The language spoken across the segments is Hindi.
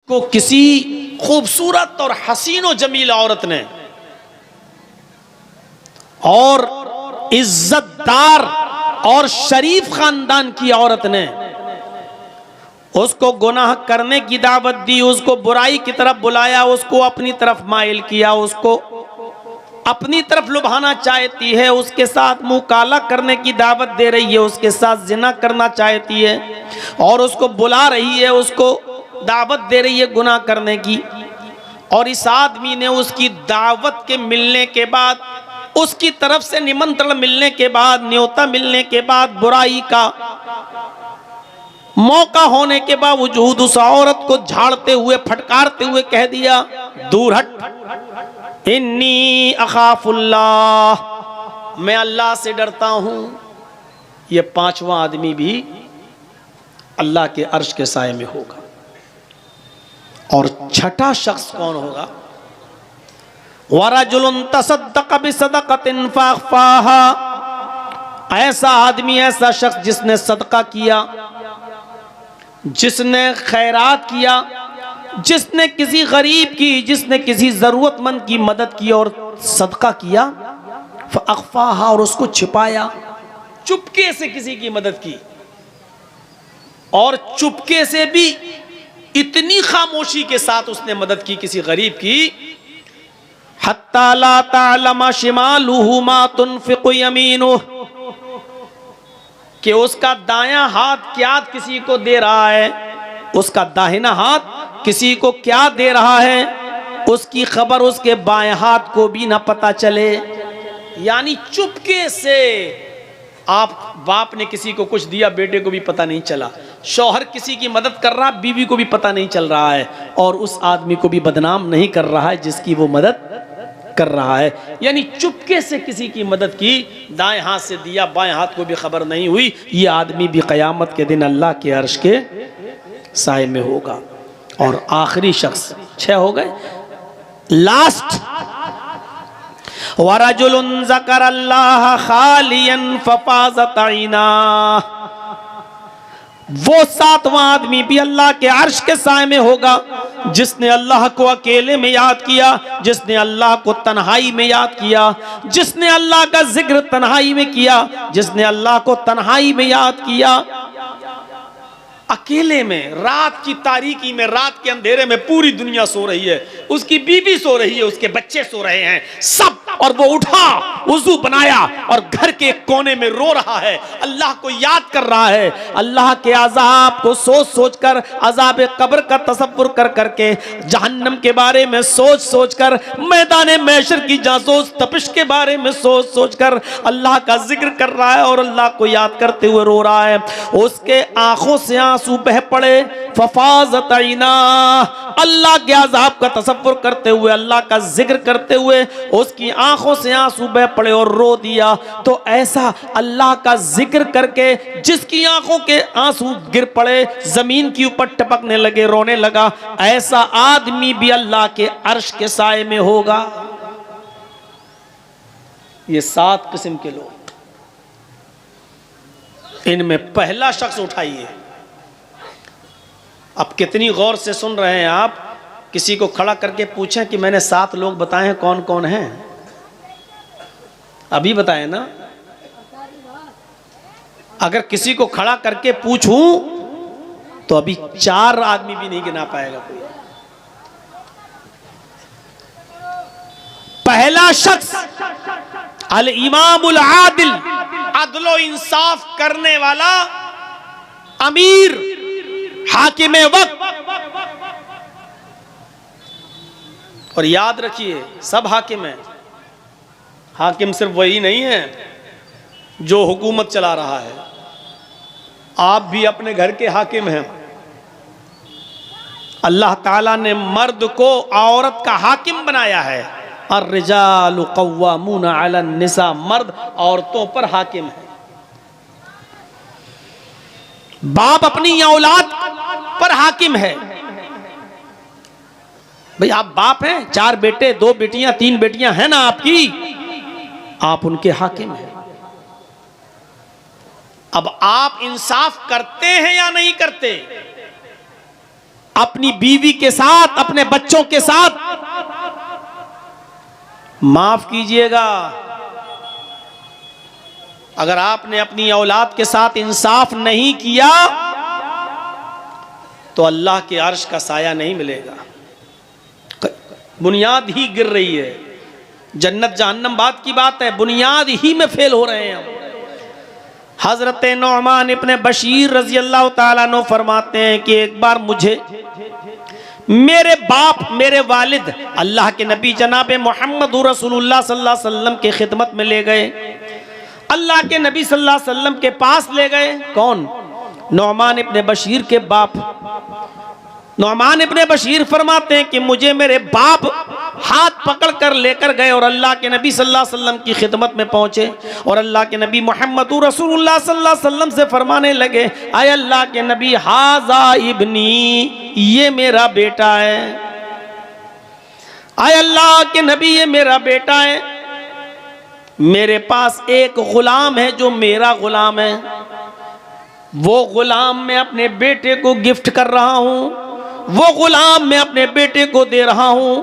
को किसी खूबसूरत और हसीन और जमील औरत ने और इज्जतदार और शरीफ खानदान की औरत ने उसको गुनाह करने की दावत दी, उसको बुराई की तरफ बुलाया, उसको अपनी तरफ माइल किया, उसको अपनी तरफ लुभाना चाहती है, उसके साथ मुंह काला करने की दावत दे रही है, उसके साथ जिना करना चाहती है और उसको बुला रही है, उसको दावत दे रही है गुनाह करने की। और इस आदमी ने उसकी दावत के मिलने के बाद, उसकी तरफ से निमंत्रण मिलने के बाद, न्योता मिलने के बाद, बुराई का मौका होने के बावजूद उस औरत को झाड़ते हुए, फटकारते हुए कह दिया, दूर हट, इन्नी अखाफुल्लाह, मैं अल्लाह से डरता हूं। ये पांचवा आदमी भी अल्लाह के अर्श के साए में होगा। और छठा शख्स कौन होगा? वरजुलुन तसद्दक़ बिसदक़तिन फ़अख़फ़ाहा, ऐसा आदमी, ऐसा शख्स जिसने सदका किया, जिसने खैरात किया, जिसने किसी गरीब की, जिसने किसी जरूरतमंद की मदद की और सदका किया, फ़अख़फ़ाहा, और उसको छिपाया, चुपके से किसी की मदद की, और चुपके से भी इतनी खामोशी के साथ उसने मदद की किसी गरीब की, हत्ता ला तालमा शिमालुहु मा तुनफिकु यमीनुहु, कि उसका दायां हाथ क्या किसी को दे रहा है, उसका दाहिना हाथ किसी को क्या दे रहा है, उसकी खबर उसके बाएं हाथ को भी ना पता चले। यानी चुपके से आप बाप ने किसी को कुछ दिया, बेटे को भी पता नहीं चला, शौहर किसी की मदद कर रहा, बीवी को भी पता नहीं चल रहा है, और उस आदमी को भी बदनाम नहीं कर रहा है जिसकी वो मदद कर रहा है। यानी चुपके से किसी की मदद की, दाएं हाथ से दिया, बाएं हाथ को भी खबर नहीं हुई, ये आदमी भी क़यामत के दिन अल्लाह के अर्श के साए में होगा। और आखिरी शख्स, 6 हो गए, लास्ट, वरजुलुन ज़करल्लाह खालियन फ़फ़ाज़त ऐनाह, वो 7वां आदमी भी अल्लाह के अर्श के साए में होगा, जिसने अल्लाह को अकेले में याद किया, जिसने अल्लाह को तन्हाई में याद किया, जिसने अल्लाह का जिक्र तन्हाई में किया, जिसने अल्लाह को तन्हाई में याद किया, अकेले में, रात की तारीकी में, रात के अंधेरे में पूरी दुनिया सो रही है, उसकी बीवी सो रही है, उसके बच्चे सो रहे हैं, सब, और वो उठा, वुज़ू बनाया और घर के कोने में रो रहा है, अल्लाह को याद कर रहा है, अल्लाह के अज़ाब को सोच सोच कर, अज़ाब कब्र का तसव्वुर कर करके, जहन्नम के बारे में सोच सोच कर, मैदान महशर की जासूस तपिश के बारे में सोच सोच कर अल्लाह का जिक्र कर रहा है और अल्लाह को याद करते हुए रो रहा है। उसके आंखों से आंसू बह पड़े, फ़फ़ाज़त ऐनाह, अल्लाह के अज़ाब का तसव्वुर करते हुए, अल्लाह का जिक्र करते हुए उसकी आंखों से आंसू बह पड़े और रो दिया। तो ऐसा अल्लाह का जिक्र करके जिसकी आंखों के आंसू गिर पड़े, जमीन के ऊपर टपकने लगे, रोने लगा, ऐसा आदमी भी अल्लाह के अर्श के साए में होगा। ये 7 किस्म के लोग, इनमें पहला शख्स उठाइए। अब कितनी गौर से सुन रहे हैं आप? किसी को खड़ा करके पूछें कि मैंने 7 लोग बताए हैं, कौन कौन हैं? अभी बताए ना। अगर किसी को खड़ा करके पूछूं तो अभी 4 आदमी भी नहीं गिना पाएगा कोई। पहला शख्स अल इमामुल आदिल, अदलो इंसाफ करने वाला अमीर, हाकिम वक्त। और याद रखिए, सब हाकिम है, हाकिम सिर्फ वही नहीं है जो हुकूमत चला रहा है, आप भी अपने घर के हाकिम हैं। अल्लाह ताला ने मर्द को औरत का हाकिम बनाया है। अर्रिजालु क़व्वामूना अलन निसा, मर्द औरतों पर हाकिम है। बाप अपनी औलाद पर हाकिम है। भाई आप बाप हैं, 4 बेटे, 2 बेटियां, 3 बेटियां हैं ना आपकी, आप उनके हाकिम हैं। अब आप इंसाफ करते हैं या नहीं करते? अपनी बीवी के साथ, अपने बच्चों के साथ माफ कीजिएगा, अगर आपने अपनी औलाद के साथ इंसाफ नहीं किया तो अल्लाह के अर्श का साया नहीं मिलेगा। बुनियाद ही गिर रही है। जन्नत जहन्नम बात की बात है, बुनियाद ही में फेल हो रहे हैं हम। हजरत नौमान इब्ने बशीर रजी अल्लाह ताला अन्हु फरमाते हैं कि एक बार मुझे मेरे बाप, मेरे वालिद अल्लाह के नबी जनाब मोहम्मद रसूलुल्लाह सल्लल्लाहु अलैहि वसल्लम के खिदमत में ले गए। अल्लाह के नबी सल्लल्लाहु अलैहि वसल्लम के पास ले गए। कौन? नौमान इब्ने बशीर के बाप। नौमान इब्ने बशीर फरमाते हैं कि मुझे मेरे बाप हाथ पकड़ कर लेकर गए और अल्लाह के नबी सल्लल्लाहु अलैहि वसल्लम की खिदमत में पहुंचे और अल्लाह के नबी मोहम्मद रसूलुल्लाह सल्लल्लाहु अलैहि वसल्लम से फरमाने लगे, आय अल्लाह के नबी, हाजा इब्नी, ये मेरा बेटा है। आय अल्लाह के नबी, ये मेरा बेटा है। मेरे पास एक गुलाम है जो मेरा गुलाम है, वो गुलाम मैं अपने बेटे को गिफ्ट कर रहा हूं, वो गुलाम मैं अपने बेटे को दे रहा हूं,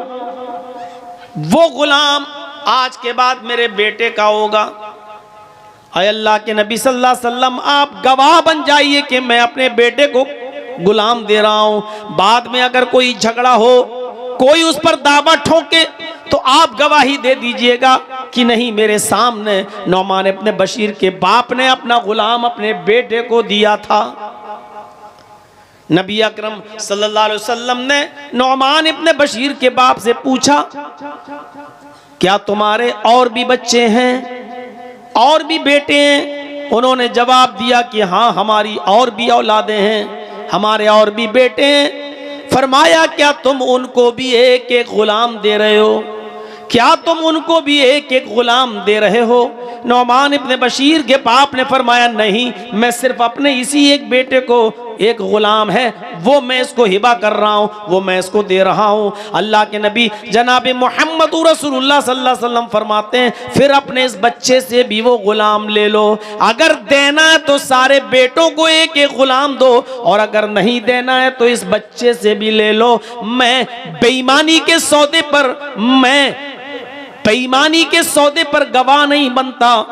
वो गुलाम आज के बाद मेरे बेटे का होगा। आय अल्लाह के नबी सल्लल्लाहु अलैहि वसल्लम, आप गवाह बन जाइए कि मैं अपने बेटे को गुलाम दे रहा हूं। बाद में अगर कोई झगड़ा हो, कोई उस पर दावा ठोके, तो आप गवाही दे दीजिएगा कि नहीं, मेरे सामने नौमान इब्ने बशीर के बाप ने अपना गुलाम अपने बेटे को दिया था। नबी अकरम सल्लल्लाहु अलैहि वसल्लम ने नौमान इब्ने बशीर के बाप से पूछा, क्या तुम्हारे और भी बच्चे हैं, और भी बेटे हैं? उन्होंने जवाब दिया कि हाँ, हमारी और भी औलादें हैं, हमारे और भी बेटे हैं। फरमाया, क्या तुम उनको भी एक एक गुलाम दे रहे हो? क्या तुम उनको भी एक एक गुलाम दे रहे हो? नौमान इब्ने बशीर के बाप ने फरमाया, नहीं, मैं सिर्फ अपने इसी एक बेटे को, एक गुलाम है वो मैं इसको हिबा कर रहा हूँ, वो मैं इसको दे रहा हूँ। अल्लाह के नबी जनाब मोहम्मद रसूलुल्लाह सल्लल्लाहु अलैहि वसल्लम फरमाते हैं, फिर अपने इस बच्चे से भी वो गुलाम ले लो। अगर देना है तो सारे बेटों को एक एक गुलाम दो, और अगर नहीं देना है तो इस बच्चे से भी ले लो। मैं बेईमानी के सौदे पर गवाह नहीं बनता।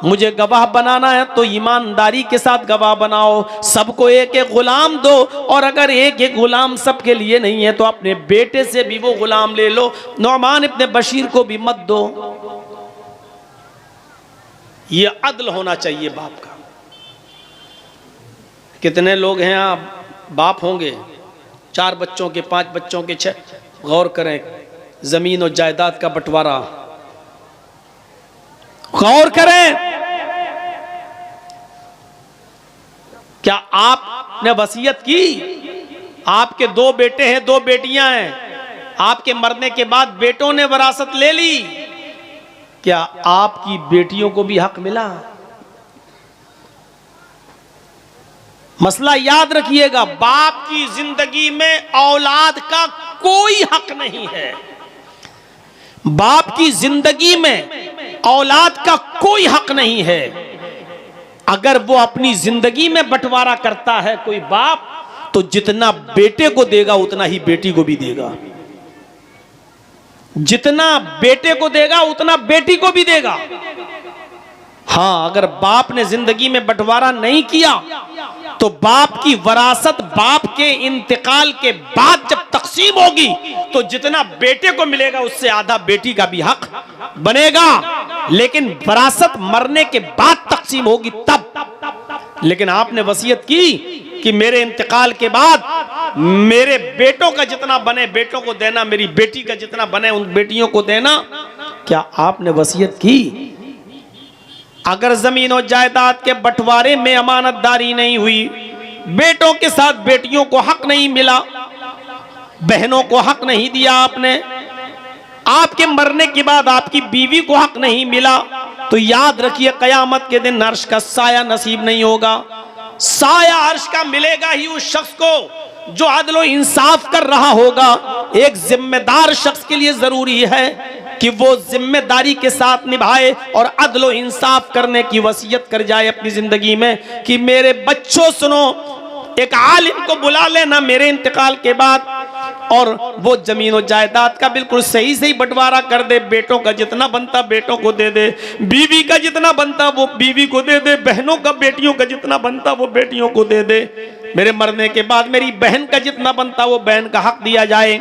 मुझे गवाह बनाना है तो ईमानदारी के साथ गवाह बनाओ, सबको एक एक गुलाम दो, और अगर एक एक गुलाम सबके लिए नहीं है तो अपने बेटे से भी वो गुलाम ले लो, नौमान इब्ने बशीर को भी मत दो। ये अदल होना चाहिए बाप का। कितने लोग हैं आप बाप होंगे, 4 बच्चों के, 5 बच्चों के, 6। गौर करें, जमीन और जायदाद का बंटवारा, गौर करें। क्या आपने वसीयत की? आपके 2 बेटे हैं, 2 बेटियां हैं, आपके मरने के बाद बेटों ने वरासत ले ली, क्या आपकी बेटियों को भी हक मिला? मसला याद रखिएगा, बाप की जिंदगी में औलाद का कोई हक नहीं है। बाप की जिंदगी में औलाद का कोई हक नहीं है। अगर वो अपनी जिंदगी में बंटवारा करता है कोई बाप, तो जितना बेटे को देगा उतना ही बेटी को भी देगा, जितना बेटे को देगा उतना बेटी को भी देगा। हाँ, अगर बाप ने जिंदगी में बंटवारा नहीं किया तो बाप की वरासत बाप के इंतकाल के बाद जब तकसीम होगी तो जितना बेटे को मिलेगा उससे आधा बेटी का भी हक बनेगा, लेकिन वरासत मरने के बाद तकसीम होगी तब। लेकिन आपने वसीयत की कि मेरे इंतकाल के बाद मेरे बेटों का जितना बने बेटों को देना, मेरी बेटी का जितना बने उन बेटियों को देना, क्या आपने वसीयत की? अगर जमीन और जायदाद के बंटवारे में अमानतदारी नहीं हुई, बेटों के साथ बेटियों को हक नहीं मिला, बहनों को हक नहीं दिया आपने, आपके मरने के बाद आपकी बीवी को हक नहीं मिला, तो याद रखिए कयामत के दिन अर्श का साया नसीब नहीं होगा। साया अर्श का मिलेगा ही उस शख्स को जो अदल व इंसाफ कर रहा होगा। एक जिम्मेदार शख्स के लिए जरूरी है कि वो जिम्मेदारी के साथ निभाए और अदल व इंसाफ करने की वसीयत कर जाए अपनी जिंदगी में कि मेरे बच्चों सुनो, एक आलिम को बुला लेना मेरे इंतकाल के बाद, और वो जमीन और जायदाद का बिल्कुल सही सही बंटवारा कर दे। बेटों का जितना बनता बेटों को दे दे, बीवी का जितना बनता वो बीवी को दे दे, बहनों का बेटियों का जितना बनता वो बेटियों को दे दे। मेरे मरने के बाद मेरी बहन का जितना बनता वो बहन का हक दिया जाए।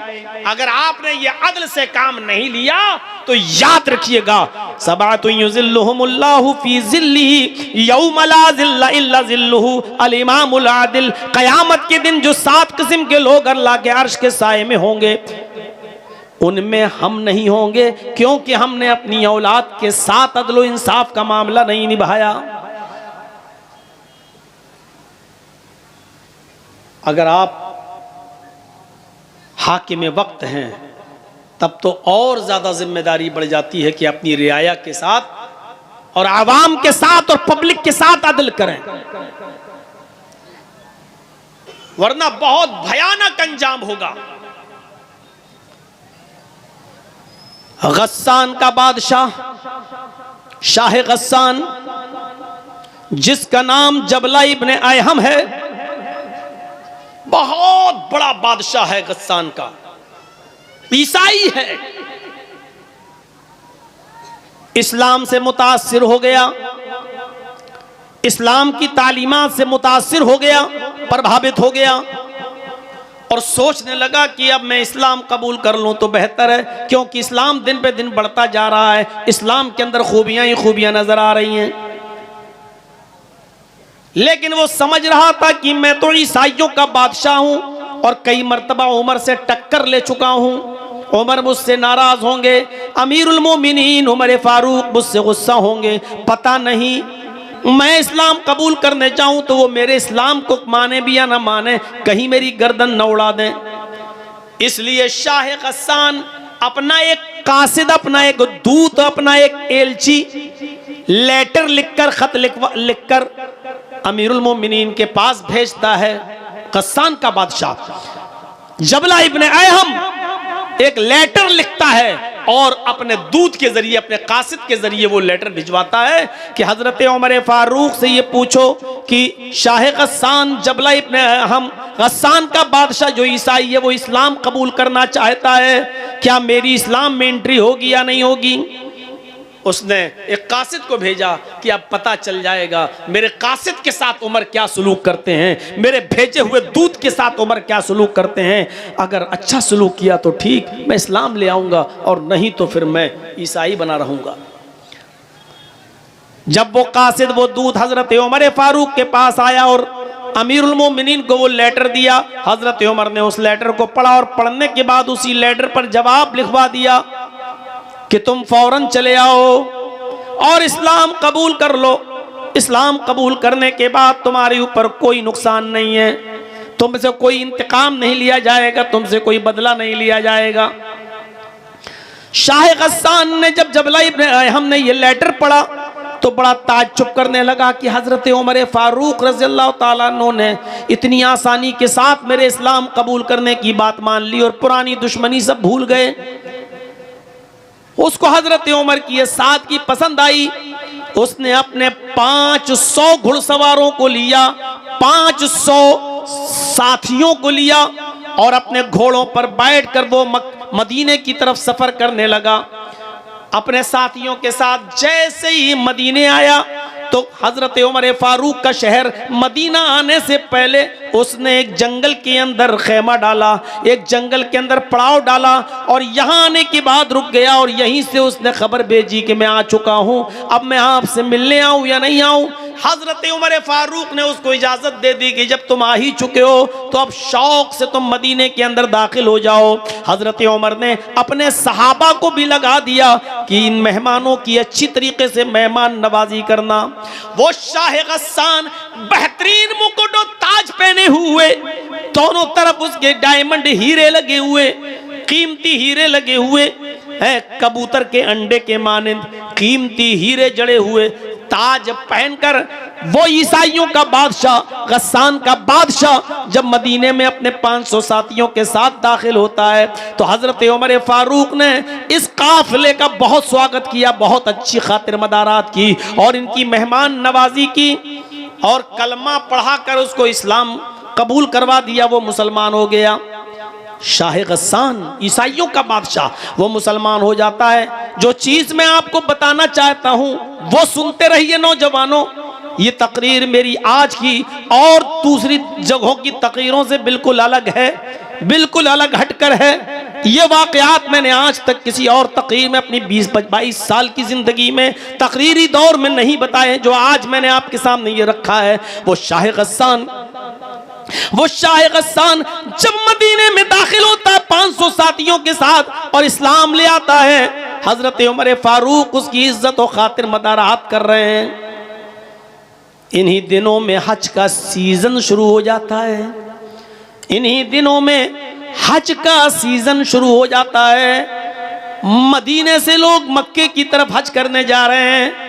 अगर आपने ये अदल से काम नहीं लिया तो याद रखिएगा, सबातु युज़िल्लुहुमुल्लाहु फी ज़िल्लिही यौम ला ज़िल्ला इल्ला ज़िल्लुहु अल इमामुल आदिल। क़यामत के दिन जो 7 किस्म के लोग अल्लाह के अर्श के साए में होंगे, उनमें हम नहीं होंगे, क्योंकि हमने अपनी औलाद के साथ अदल व इंसाफ का मामला नहीं निभाया। अगर आप हाकिम वक्त हैं तब तो और ज्यादा जिम्मेदारी बढ़ जाती है कि अपनी रियाया के साथ और आवाम के साथ और पब्लिक के साथ अदल करें, वरना बहुत भयानक अंजाम होगा। गस्सान का बादशाह शाह गस्सान, जिसका नाम जबला इब्ने अयहम है, बहुत बड़ा बादशाह है गस्सान का, ईसाई है, इस्लाम से मुतासिर हो गया, इस्लाम की तालीमात से मुतासिर हो गया, प्रभावित हो गया, और सोचने लगा कि अब मैं इस्लाम कबूल कर लूं तो बेहतर है, क्योंकि इस्लाम दिन पे दिन बढ़ता जा रहा है, इस्लाम के अंदर खूबियां ही खूबियां नजर आ रही हैं। लेकिन वो समझ रहा था कि मैं तो ईसाइयों का बादशाह हूं और कई मर्तबा उमर से टक्कर ले चुका हूं, उमर मुझसे नाराज होंगे, अमीरुल मोमिनीन उमर फारूक मुझसे गुस्सा होंगे, पता नहीं मैं इस्लाम कबूल करने चाहूं तो वो मेरे इस्लाम को माने भी या ना माने, कहीं मेरी गर्दन न उड़ा दें। इसलिए शाह गस्सान अपना एक कासिद, अपना एक दूत, अपना एक एलची लेटर लिखकर, खत लिखकर अमीरुल मोमिनीन के पास भेजता है। गस्सान का बादशाह जबला इब्ने अयहम एक लेटर लिखता है और अपने दूत के जरिए, अपने कासिद के जरिए वो लेटर भिजवाता है कि हजरत उमर फारूक से ये पूछो कि शाह गस्सान जबला इब्ने अयहम, गस्सान का बादशाह जो ईसाई है, वो इस्लाम कबूल करना चाहता है, क्या मेरी इस्लाम में एंट्री होगी या नहीं होगी। उसने एक कासिद को भेजा कि अब पता चल जाएगा मेरे कासिद के साथ उमर क्या सलूक करते हैं, मेरे भेजे हुए दूत के साथ उमर क्या सलूक करते हैं। अगर अच्छा सलूक किया तो ठीक, मैं इस्लाम ले आऊंगा, और नहीं तो फिर मैं ईसाई बना रहूंगा। जब वो कासिद, वो दूत हजरत उमर फारूक के पास आया और अमीरुल मोमिनीन को वो लेटर दिया, हजरत उमर ने उस लेटर को पढ़ा और पढ़ने के बाद उसी लेटर पर जवाब लिखवा दिया कि तुम फौरन चले आओ और इस्लाम कबूल कर लो। इस्लाम कबूल करने के बाद तुम्हारे ऊपर कोई नुकसान नहीं है, तुमसे कोई इंतकाम नहीं लिया जाएगा, तुमसे कोई बदला नहीं लिया जाएगा। शाह गस्सान ने जब जबला इब्ने अयहम ने ये लेटर पढ़ा तो बड़ा ताज्जुब करने लगा कि हजरत उमर फारूक रज़ियल्लाहु ताला अन्हु ने इतनी आसानी के साथ मेरे इस्लाम कबूल करने की बात मान ली और पुरानी दुश्मनी सब भूल गए। उसको हजरत उमर की ये सादगी पसंद आई। उसने अपने 500 घुड़सवारों को लिया, 500 साथियों को लिया और अपने घोड़ों पर बैठकर वो मदीने की तरफ सफर करने लगा। अपने साथियों के साथ जैसे ही मदीने आया तो हजरत उमर फारूक का शहर मदीना आने से पहले उसने एक जंगल के अंदर खेमा डाला, एक जंगल के अंदर पड़ाव डाला और यहाँ आने के बाद रुक गया और यहीं से उसने खबर भेजी कि मैं आ चुका हूँ, अब मैं आपसे मिलने आऊँ या नहीं आऊँ। हजरत उमर फारूक ने उसको इजाजत दे दी कि जब तुम आ ही चुके हो तो अब शौक से तुम मदीने के अंदर दाखिल हो जाओ। हजरत उमर ने अपने सहाबा को भी लगा दिया कि इन मेहमानों की अच्छी तरीके से मेहमान नवाजी करना। वो शाह गस्सान बेहतरीन मुकुट और ताज पहने हुए, दोनों तरफ उसके डायमंड हीरे लगे हुए, कीमती हीरे लगे हुए हैं, कबूतर के अंडे के मानिंद कीमती हीरे जड़े हुए ताज पहनकर वो ईसाइयों का बादशाह, गस्सान का बादशाह जब मदीने में अपने 500 साथियों के साथ दाखिल होता है तो हजरत उमर फारूक ने इस काफिले का बहुत स्वागत किया, बहुत अच्छी खातिर मदारात की और इनकी मेहमान नवाजी की और कलमा पढ़ाकर उसको इस्लाम कबूल करवा दिया, वो मुसलमान हो गया। शाह गस्सान ईसाइयों का बादशाह, वो मुसलमान हो जाता है। जो चीज मैं आपको बताना चाहता हूं वो सुनते रहिए नौजवानों। ये तकरीर मेरी आज की और दूसरी जगहों की तकरीरों से बिल्कुल अलग है, बिल्कुल अलग हटकर है। ये वाकयात मैंने आज तक किसी और तकरीर में अपनी 20-22 साल की जिंदगी में तकरीरी दौर में नहीं बताए। जो आज मैंने आपके सामने ये रखा है वो शाह गस्सान जब मदीने में दाखिल होता है 500 साथियों के साथ और इस्लाम ले आता है, हजरत उमर फारूक उसकी इज्जत और खातिर मदारात कर रहे हैं। इन्हीं दिनों में हज का सीजन शुरू हो जाता है, इन्हीं दिनों में हज का सीजन शुरू हो जाता है। मदीने से लोग मक्के की तरफ हज करने जा रहे हैं।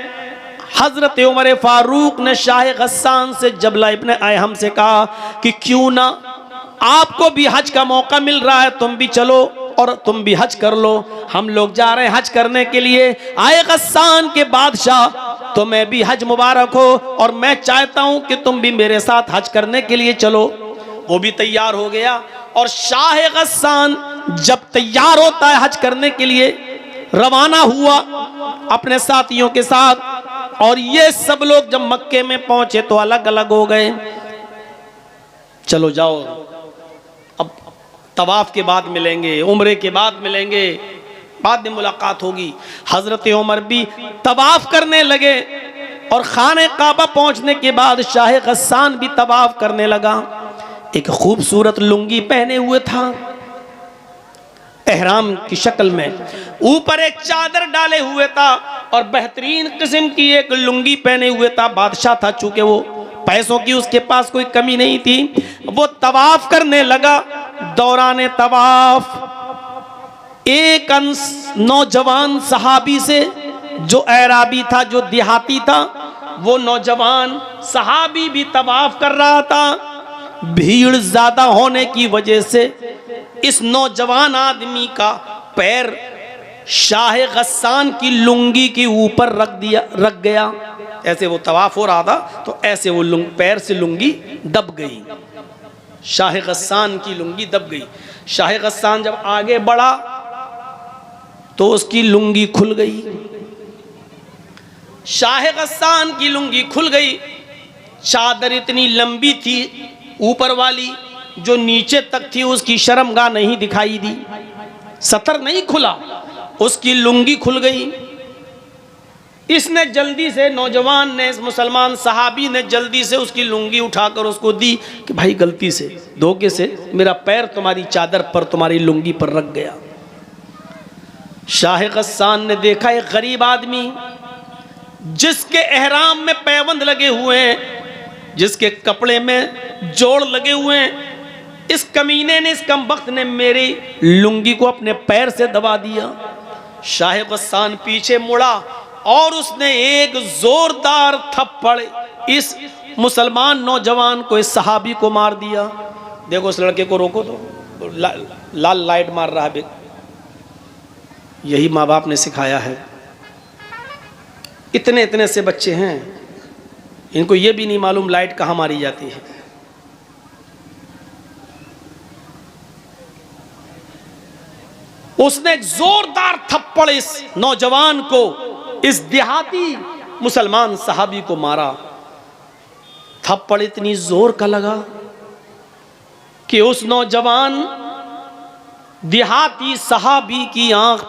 हजरत उमर फारूक ने शाह गस्सान से जबला इब्न अयहम से कहा कि क्यों ना आपको भी हज का मौका मिल रहा है, तुम भी चलो और तुम भी हज कर लो। हम लोग जा रहे हैं हज करने के लिए। आए गस्सान के बादशाह, तुम्हें भी हज मुबारक हो और मैं चाहता हूं कि तुम भी मेरे साथ हज करने के लिए चलो। वो भी तैयार हो गया और शाह गस्सान जब तैयार होता है हज करने के लिए, रवाना हुआ अपने साथियों के साथ। और ये सब लोग जब मक्के में पहुंचे तो अलग अलग हो गए। चलो जाओ, अब तवाफ के बाद मिलेंगे, उम्रे के बाद मिलेंगे, बाद में मुलाकात होगी। हजरत उमर भी तवाफ करने लगे और खाने काबा पहुंचने के बाद शाह गस्सान भी तवाफ करने लगा। एक खूबसूरत लुंगी पहने हुए था एहराम की शक्ल में, ऊपर एक चादर डाले हुए था और बेहतरीन किस्म की एक लुंगी पहने हुए था। बादशाह था, चूंकि वो पैसों की उसके पास कोई कमी नहीं थी। वो तवाफ करने लगा। दौरान तवाफ एक नौजवान सहाबी से, जो एराबी था, जो देहाती था, वो नौजवान सहाबी भी तवाफ कर रहा था। भीड़ ज्यादा होने की वजह से इस नौजवान आदमी का पैर शाह गस्सान की लुंगी के ऊपर रख गया। ऐसे वो तवाफ हो रहा था तो ऐसे वो पैर से लुंगी दब गई, शाह गस्सान की लुंगी दब गई। शाह गस्सान जब आगे बढ़ा तो उसकी लुंगी खुल गई। शाह गस्सान की लुंगी खुल गई। चादर इतनी लंबी थी ऊपर वाली, जो नीचे तक थी उसकी शर्मगाह नहीं दिखाई दी, सतर नहीं खुला, उसकी लुंगी खुल गई। इसने जल्दी से, नौजवान ने, इस मुसलमान सहाबी ने जल्दी से उसकी लुंगी उठाकर उसको दी कि भाई गलती से, धोखे से मेरा पैर तुम्हारी चादर पर, तुम्हारी लुंगी पर रख गया। शाह गस्सान ने देखा एक गरीब आदमी जिसके एहराम में पैबंद लगे हुए हैं, जिसके कपड़े में जोड़ लगे हुए हैं, इस कमीने ने, इस कमबख्त ने मेरी लुंगी को अपने पैर से दबा दिया। शाह गस्सान पीछे मुड़ा और उसने एक जोरदार थप्पड़ इस मुसलमान नौजवान को, इस सहाबी को मार दिया। देखो उस लड़के को रोको तो लाल लाइट मार रहा है। यही माँ बाप ने सिखाया है। इतने इतने से बच्चे हैं, इनको ये भी नहीं मालूम लाइट कहाँ मारी जाती है। उसने एक जोरदार थप्पड़ इस नौजवान को, इस देहाती मुसलमान सहाबी को मारा। थप्पड़ इतनी जोर का लगा कि उस नौजवान देहाती सहाबी की आंख